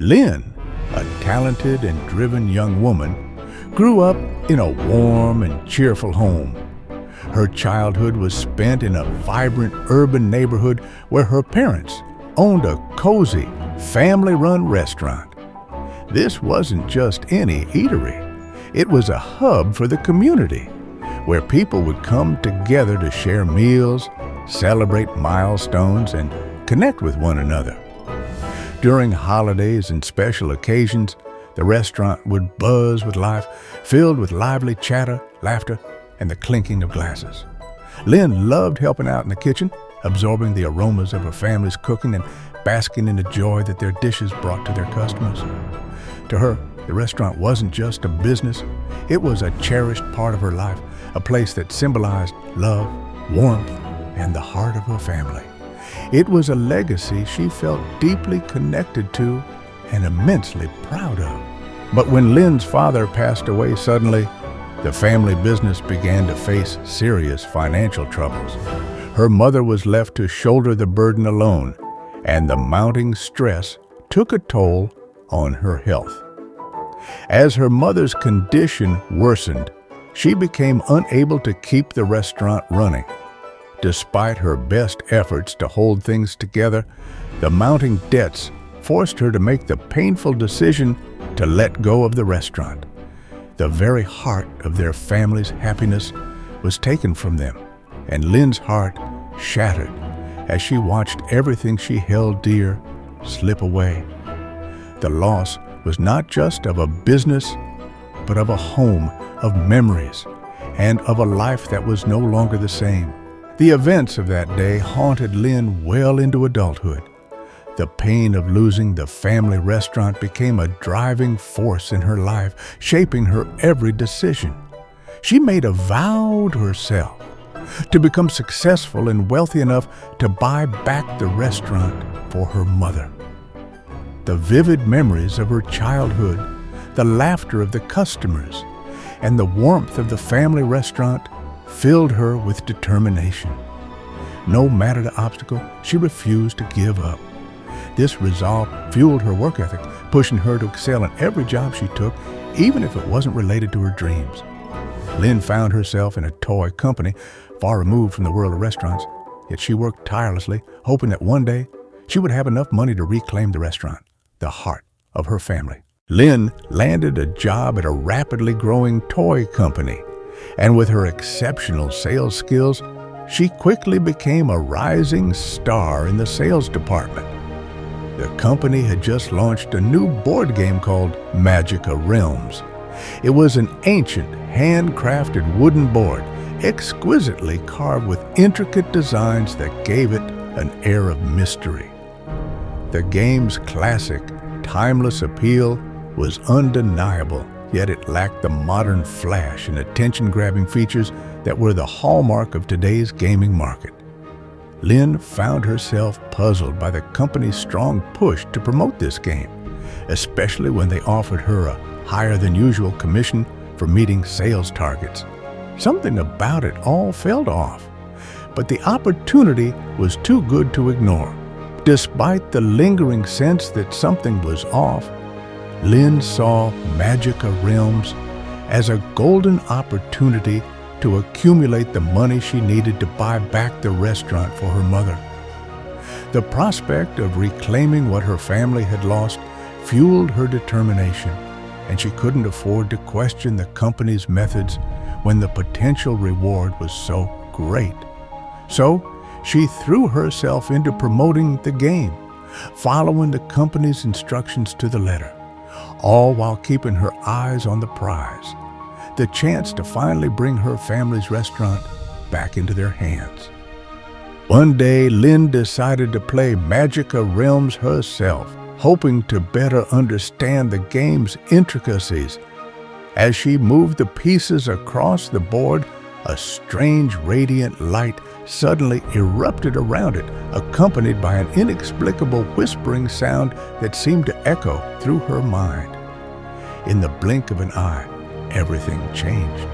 Lynn, a talented and driven young woman, grew up in a warm and cheerful home. Her childhood was spent in a vibrant urban neighborhood where her parents owned a cozy, family-run restaurant. This wasn't just any eatery. It was a hub for the community, where people would come together to share meals, celebrate milestones, and connect with one another. During holidays and special occasions, the restaurant would buzz with life, filled with lively chatter, laughter, and the clinking of glasses. Lynn loved helping out in the kitchen, absorbing the aromas of her family's cooking and basking in the joy that their dishes brought to their customers. To her, the restaurant wasn't just a business, it was a cherished part of her life, a place that symbolized love, warmth, and the heart of her family. It was a legacy she felt deeply connected to and immensely proud of. But when Lynn's father passed away suddenly, the family business began to face serious financial troubles. Her mother was left to shoulder the burden alone, and the mounting stress took a toll on her health. As her mother's condition worsened, she became unable to keep the restaurant running. Despite her best efforts to hold things together, the mounting debts forced her to make the painful decision to let go of the restaurant. The very heart of their family's happiness was taken from them, and Lynn's heart shattered as she watched everything she held dear slip away. The loss was not just of a business, but of a home, of memories, and of a life that was no longer the same. The events of that day haunted Lynn well into adulthood. The pain of losing the family restaurant became a driving force in her life, shaping her every decision. She made a vow to herself to become successful and wealthy enough to buy back the restaurant for her mother. The vivid memories of her childhood, the laughter of the customers, and the warmth of the family restaurant filled her with determination. No matter the obstacle, she refused to give up. This resolve fueled her work ethic, pushing her to excel in every job she took, even if it wasn't related to her dreams. Lynn found herself in a toy company, far removed from the world of restaurants, yet she worked tirelessly, hoping that one day she would have enough money to reclaim the restaurant, the heart of her family. Lynn landed a job at a rapidly growing toy company, and with her exceptional sales skills, she quickly became a rising star in the sales department. The company had just launched a new board game called Magica Realms. It was an ancient, handcrafted wooden board, exquisitely carved with intricate designs that gave it an air of mystery. The game's classic, timeless appeal was undeniable, yet it lacked the modern flash and attention-grabbing features that were the hallmark of today's gaming market. Lynn found herself puzzled by the company's strong push to promote this game, especially when they offered her a higher-than-usual commission for meeting sales targets. Something about it all felt off, but the opportunity was too good to ignore. Despite the lingering sense that something was off, Lynn saw Magica Realms as a golden opportunity to accumulate the money she needed to buy back the restaurant for her mother. The prospect of reclaiming what her family had lost fueled her determination, and she couldn't afford to question the company's methods when the potential reward was so great. So, she threw herself into promoting the game, following the company's instructions to the letter, all while keeping her eyes on the prize, the chance to finally bring her family's restaurant back into their hands. One day, Lynn decided to play Magica Realms herself, hoping to better understand the game's intricacies. As she moved the pieces across the board, a strange radiant light suddenly erupted around it, accompanied by an inexplicable whispering sound that seemed to echo through her mind. In the blink of an eye, everything changed.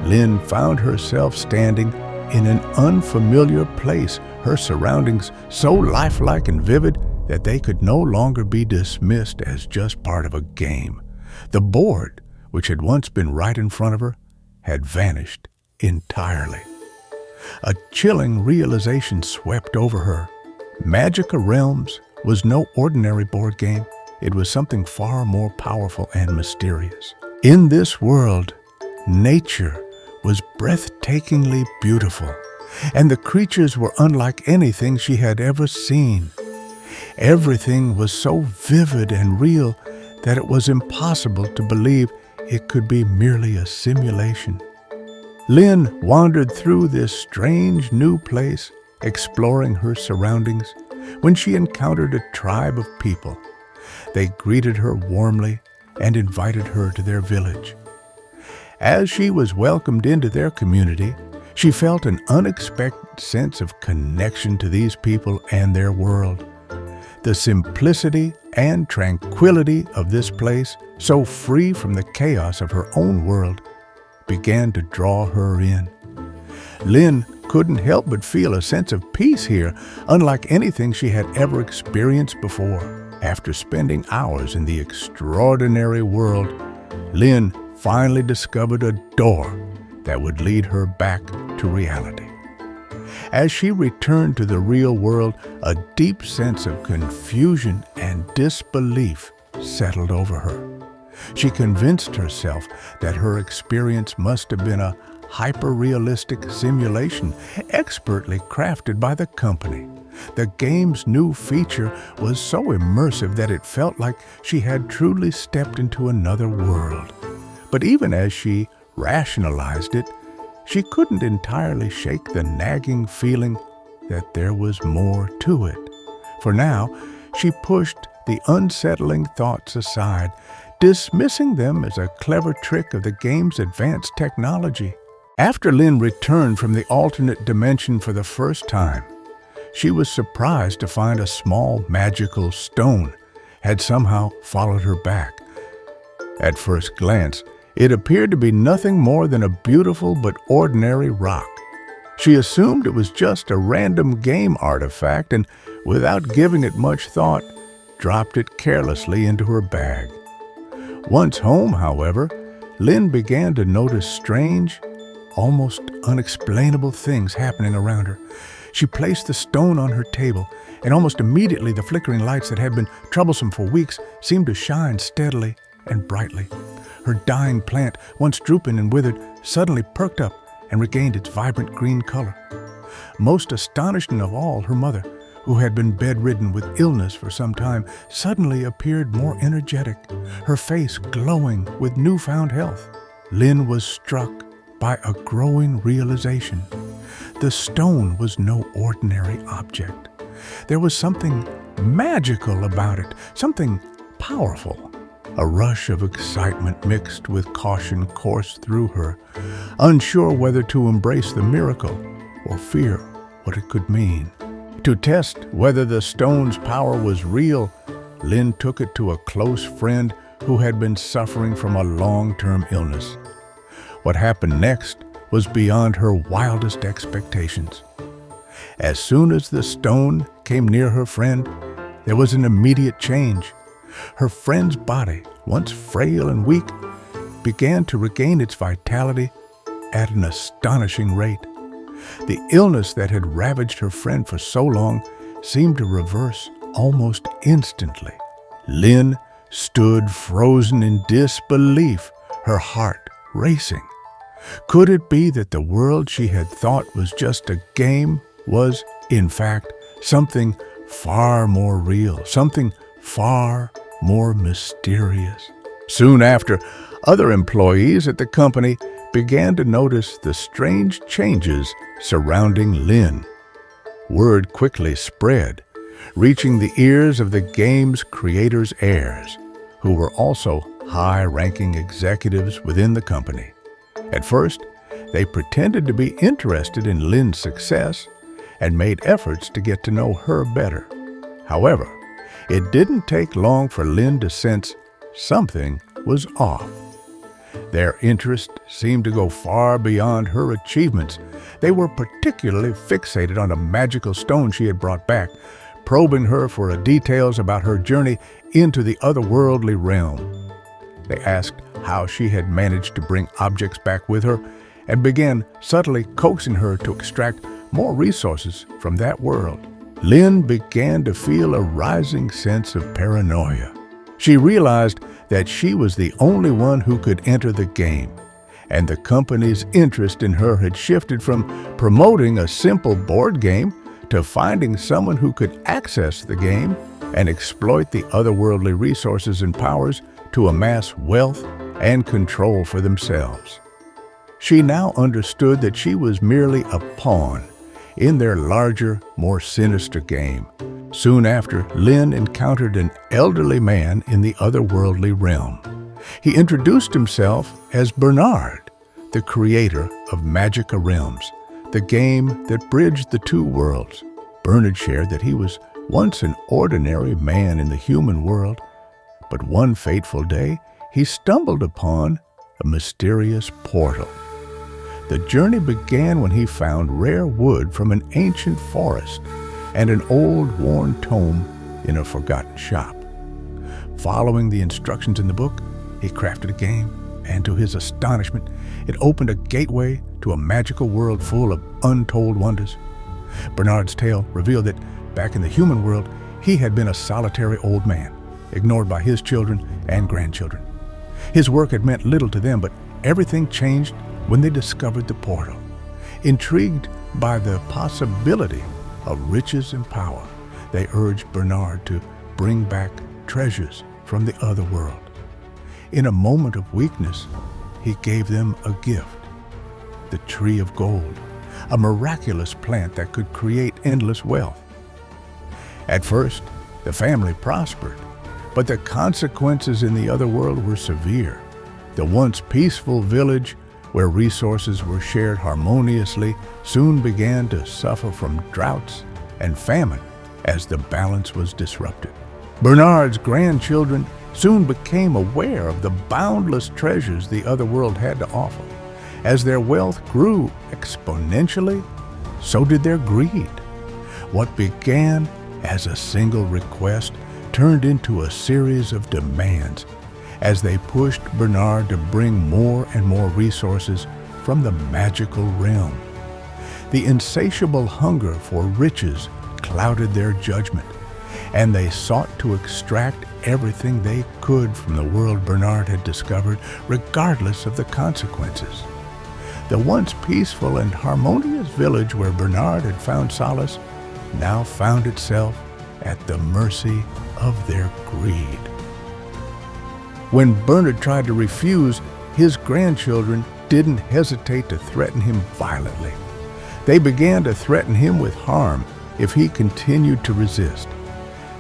Lynn found herself standing in an unfamiliar place, her surroundings so lifelike and vivid that they could no longer be dismissed as just part of a game. The board, which had once been right in front of her, had vanished entirely. A chilling realization swept over her. Magica Realms was no ordinary board game. It was something far more powerful and mysterious. In this world, nature was breathtakingly beautiful, and the creatures were unlike anything she had ever seen. Everything was so vivid and real that it was impossible to believe it could be merely a simulation. Lynn wandered through this strange new place, exploring her surroundings, when she encountered a tribe of people. They greeted her warmly and invited her to their village. As she was welcomed into their community, she felt an unexpected sense of connection to these people and their world. The simplicity and tranquility of this place, so free from the chaos of her own world, began to draw her in. Lynn couldn't help but feel a sense of peace here, unlike anything she had ever experienced before. After spending hours in the extraordinary world, Lynn finally discovered a door that would lead her back to reality. As she returned to the real world, a deep sense of confusion and disbelief settled over her. She convinced herself that her experience must have been a hyper-realistic simulation expertly crafted by the company. The game's new feature was so immersive that it felt like she had truly stepped into another world. But even as she rationalized it, she couldn't entirely shake the nagging feeling that there was more to it. For now, she pushed the unsettling thoughts aside, dismissing them as a clever trick of the game's advanced technology. After Lynn returned from the alternate dimension for the first time, she was surprised to find a small magical stone had somehow followed her back. At first glance, it appeared to be nothing more than a beautiful but ordinary rock. She assumed it was just a random game artifact and, without giving it much thought, dropped it carelessly into her bag. Once home, however, Lynn began to notice strange, almost unexplainable things happening around her. She placed the stone on her table, and almost immediately the flickering lights that had been troublesome for weeks seemed to shine steadily and brightly. Her dying plant, once drooping and withered, suddenly perked up and regained its vibrant green color. Most astonishing of all, her mother, who had been bedridden with illness for some time, suddenly appeared more energetic, her face glowing with newfound health. Lynn was struck by a growing realization. The stone was no ordinary object. There was something magical about it, something powerful. A rush of excitement mixed with caution coursed through her, unsure whether to embrace the miracle or fear what it could mean. To test whether the stone's power was real, Lynn took it to a close friend who had been suffering from a long-term illness. What happened next was beyond her wildest expectations. As soon as the stone came near her friend, there was an immediate change. Her friend's body, once frail and weak, began to regain its vitality at an astonishing rate. The illness that had ravaged her friend for so long seemed to reverse almost instantly. Lynn stood frozen in disbelief, her heart racing. Could it be that the world she had thought was just a game was, in fact, something far more real, something far more mysterious? Soon after, other employees at the company began to notice the strange changes surrounding Lynn. Word quickly spread, reaching the ears of the game's creators' heirs, who were also high-ranking executives within the company. At first, they pretended to be interested in Lynn's success and made efforts to get to know her better. However, it didn't take long for Lynn to sense something was off. Their interest seemed to go far beyond her achievements. They were particularly fixated on a magical stone she had brought back, probing her for details about her journey into the otherworldly realm. They asked how she had managed to bring objects back with her and began subtly coaxing her to extract more resources from that world. Lynn began to feel a rising sense of paranoia. She realized that she was the only one who could enter the game, and the company's interest in her had shifted from promoting a simple board game to finding someone who could access the game and exploit the otherworldly resources and powers to amass wealth and control for themselves. She now understood that she was merely a pawn in their larger, more sinister game. Soon after, Lynn encountered an elderly man in the otherworldly realm. He introduced himself as Bernard, the creator of Magica Realms, the game that bridged the two worlds. Bernard shared that he was once an ordinary man in the human world, but one fateful day, he stumbled upon a mysterious portal. The journey began when he found rare wood from an ancient forest and an old, worn tome in a forgotten shop. Following the instructions in the book, he crafted a game, and to his astonishment, it opened a gateway to a magical world full of untold wonders. Bernard's tale revealed that back in the human world, he had been a solitary old man, ignored by his children and grandchildren. His work had meant little to them, but everything changed when they discovered the portal. Intrigued by the possibility of riches and power, they urged Bernard to bring back treasures from the other world. In a moment of weakness, he gave them a gift, the Tree of Gold, a miraculous plant that could create endless wealth. At first, the family prospered, but the consequences in the other world were severe. The once peaceful village, where resources were shared harmoniously, soon began to suffer from droughts and famine as the balance was disrupted. Bernard's grandchildren soon became aware of the boundless treasures the other world had to offer. As their wealth grew exponentially, so did their greed. What began as a single request turned into a series of demands as they pushed Bernard to bring more and more resources from the magical realm. The insatiable hunger for riches clouded their judgment, and they sought to extract everything they could from the world Bernard had discovered, regardless of the consequences. The once peaceful and harmonious village where Bernard had found solace now found itself at the mercy of their greed. When Bernard tried to refuse, his grandchildren didn't hesitate to threaten him violently. They began to threaten him with harm if he continued to resist.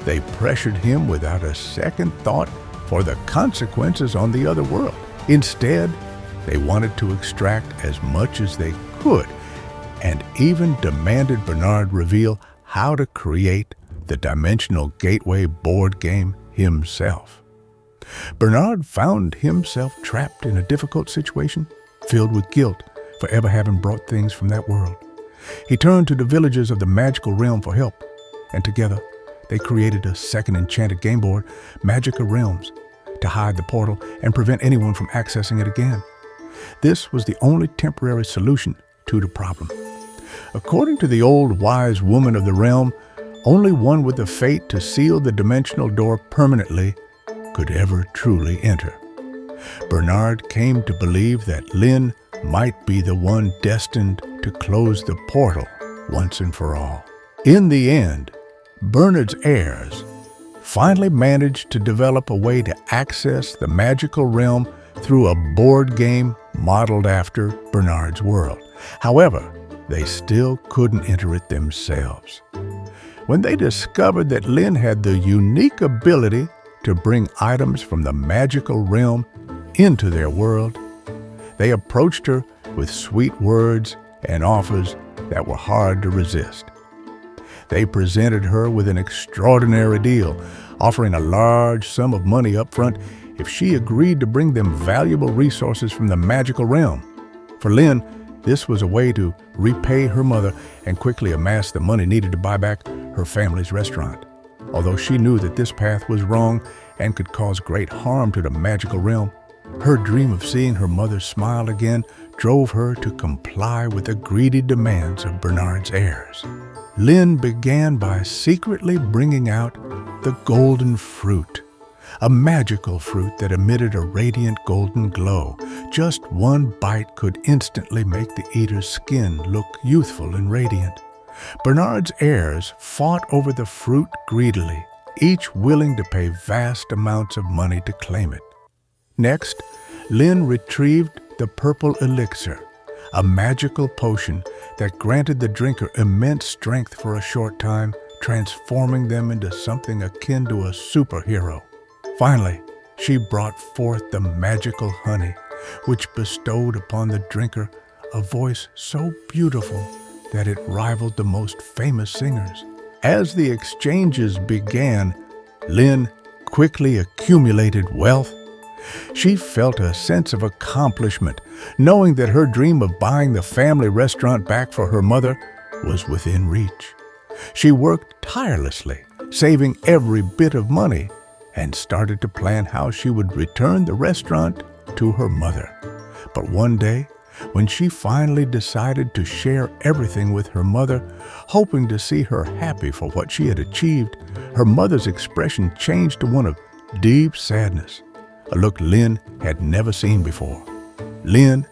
They pressured him without a second thought for the consequences on the other world. Instead, they wanted to extract as much as they could, and even demanded Bernard reveal how to create the Dimensional Gateway board game himself. Bernard found himself trapped in a difficult situation, filled with guilt for ever having brought things from that world. He turned to the villagers of the magical realm for help, and together they created a second enchanted game board, Magica Realms, to hide the portal and prevent anyone from accessing it again. This was the only temporary solution to the problem. According to the old wise woman of the realm, only one with the fate to seal the dimensional door permanently could ever truly enter. Bernard came to believe that Lynn might be the one destined to close the portal once and for all. In the end, Bernard's heirs finally managed to develop a way to access the magical realm through a board game modeled after Bernard's world. However, they still couldn't enter it themselves. When they discovered that Lynn had the unique ability to bring items from the magical realm into their world, they approached her with sweet words and offers that were hard to resist. They presented her with an extraordinary deal, offering a large sum of money up front if she agreed to bring them valuable resources from the magical realm. For Lynn, this was a way to repay her mother and quickly amass the money needed to buy back her family's restaurant. Although she knew that this path was wrong and could cause great harm to the magical realm, her dream of seeing her mother smile again drove her to comply with the greedy demands of Bernard's heirs. Lynn began by secretly bringing out the golden fruit, a magical fruit that emitted a radiant golden glow. Just one bite could instantly make the eater's skin look youthful and radiant. Bernard's heirs fought over the fruit greedily, each willing to pay vast amounts of money to claim it. Next, Lynn retrieved the purple elixir, a magical potion that granted the drinker immense strength for a short time, transforming them into something akin to a superhero. Finally, she brought forth the magical honey, which bestowed upon the drinker a voice so beautiful that it rivaled the most famous singers. As the exchanges began, Lynn quickly accumulated wealth. She felt a sense of accomplishment, knowing that her dream of buying the family restaurant back for her mother was within reach. She worked tirelessly, saving every bit of money, and started to plan how she would return the restaurant to her mother. But one day, when she finally decided to share everything with her mother, hoping to see her happy for what she had achieved, her mother's expression changed to one of deep sadness, a look Lynn had never seen before. "Lynn,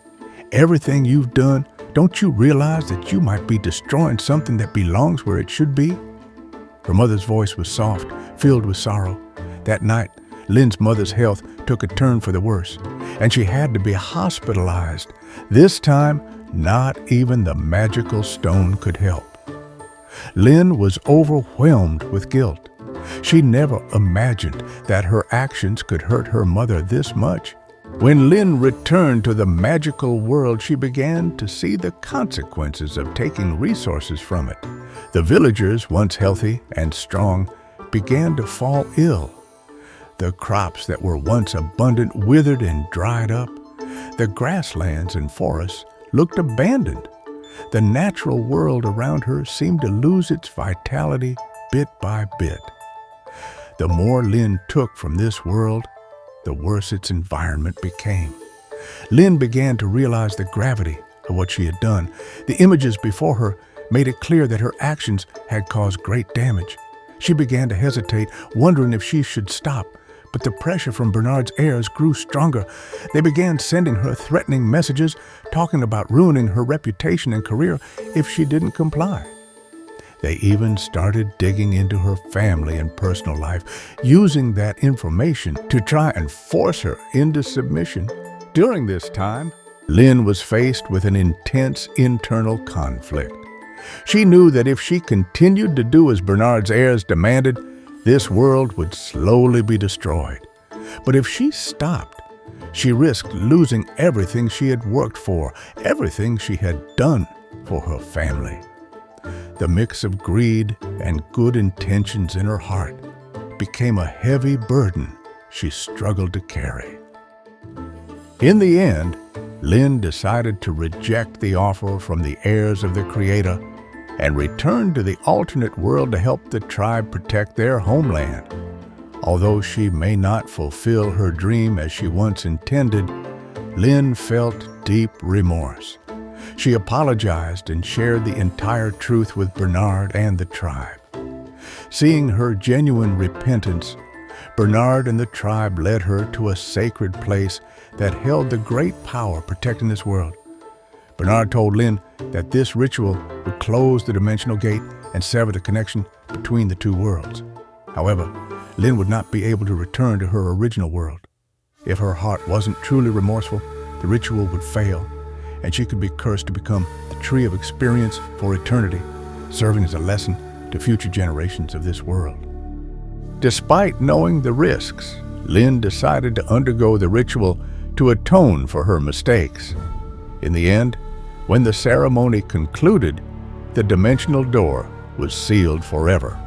everything you've done, don't you realize that you might be destroying something that belongs where it should be?" Her mother's voice was soft, filled with sorrow. That night, Lynn's mother's health took a turn for the worse, and she had to be hospitalized. This time, not even the magical stone could help. Lynn was overwhelmed with guilt. She never imagined that her actions could hurt her mother this much. When Lynn returned to the magical world, she began to see the consequences of taking resources from it. The villagers, once healthy and strong, began to fall ill. The crops that were once abundant withered and dried up. The grasslands and forests looked abandoned. The natural world around her seemed to lose its vitality bit by bit. The more Lynn took from this world, the worse its environment became. Lynn began to realize the gravity of what she had done. The images before her made it clear that her actions had caused great damage. She began to hesitate, wondering if she should stop. But the pressure from Bernard's heirs grew stronger. They began sending her threatening messages, talking about ruining her reputation and career if she didn't comply. They even started digging into her family and personal life, using that information to try and force her into submission. During this time, Lynn was faced with an intense internal conflict. She knew that if she continued to do as Bernard's heirs demanded, this world would slowly be destroyed. But if she stopped, she risked losing everything she had worked for, everything she had done for her family. The mix of greed and good intentions in her heart became a heavy burden she struggled to carry. In the end, Lynn decided to reject the offer from the heirs of the Creator and return to the alternate world to help the tribe protect their homeland. Although she may not fulfill her dream as she once intended, Lynn felt deep remorse. She apologized and shared the entire truth with Bernard and the tribe. Seeing her genuine repentance, Bernard and the tribe led her to a sacred place that held the great power protecting this world. Bernard told Lynn that this ritual would close the dimensional gate and sever the connection between the two worlds. However, Lynn would not be able to return to her original world. If her heart wasn't truly remorseful, the ritual would fail, and she could be cursed to become the tree of experience for eternity, serving as a lesson to future generations of this world. Despite knowing the risks, Lynn decided to undergo the ritual to atone for her mistakes. In the end, when the ceremony concluded, the dimensional door was sealed forever.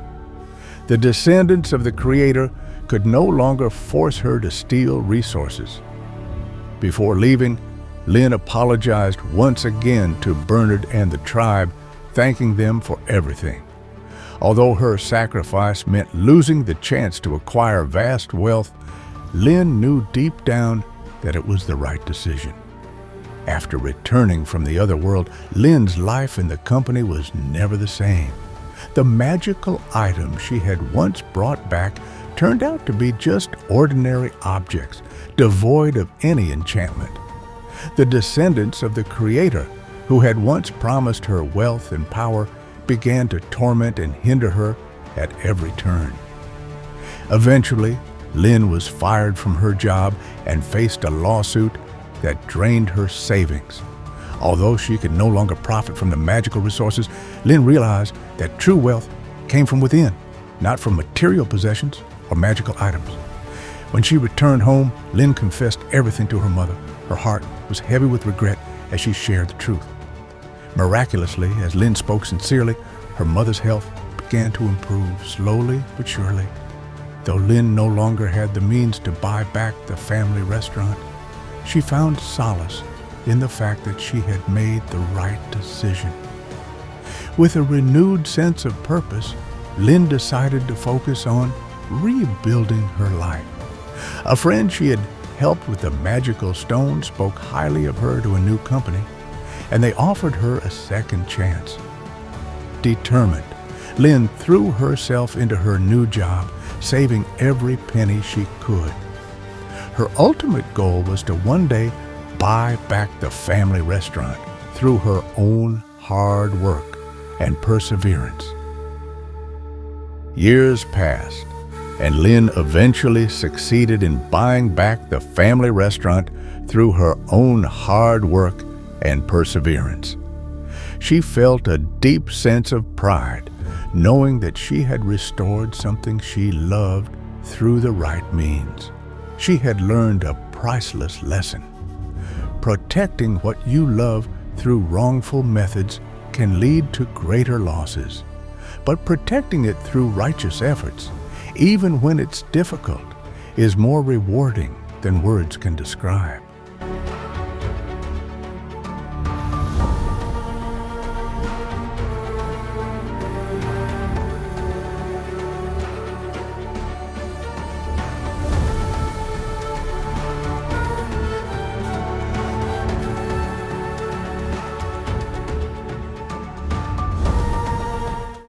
The descendants of the Creator could no longer force her to steal resources. Before leaving, Lynn apologized once again to Bernard and the tribe, thanking them for everything. Although her sacrifice meant losing the chance to acquire vast wealth, Lynn knew deep down that it was the right decision. After returning from the other world, Lynn's life in the company was never the same. The magical items she had once brought back turned out to be just ordinary objects, devoid of any enchantment. The descendants of the Creator, who had once promised her wealth and power, began to torment and hinder her at every turn. Eventually, Lynn was fired from her job and faced a lawsuit that drained her savings. Although she could no longer profit from the magical resources, Lynn realized that true wealth came from within, not from material possessions or magical items. When she returned home, Lynn confessed everything to her mother. Her heart was heavy with regret as she shared the truth. Miraculously, as Lynn spoke sincerely, her mother's health began to improve slowly but surely. Though Lynn no longer had the means to buy back the family restaurant, she found solace in the fact that she had made the right decision. With a renewed sense of purpose, Lynn decided to focus on rebuilding her life. A friend she had helped with the magical stone spoke highly of her to a new company, and they offered her a second chance. Determined, Lynn threw herself into her new job, saving every penny she could. Her ultimate goal was to one day buy back the family restaurant through her own hard work and perseverance. Years passed, and Lynn eventually succeeded in buying back the family restaurant through her own hard work and perseverance. She felt a deep sense of pride, knowing that she had restored something she loved through the right means. She had learned a priceless lesson. Protecting what you love through wrongful methods can lead to greater losses, but protecting it through righteous efforts, even when it's difficult, is more rewarding than words can describe.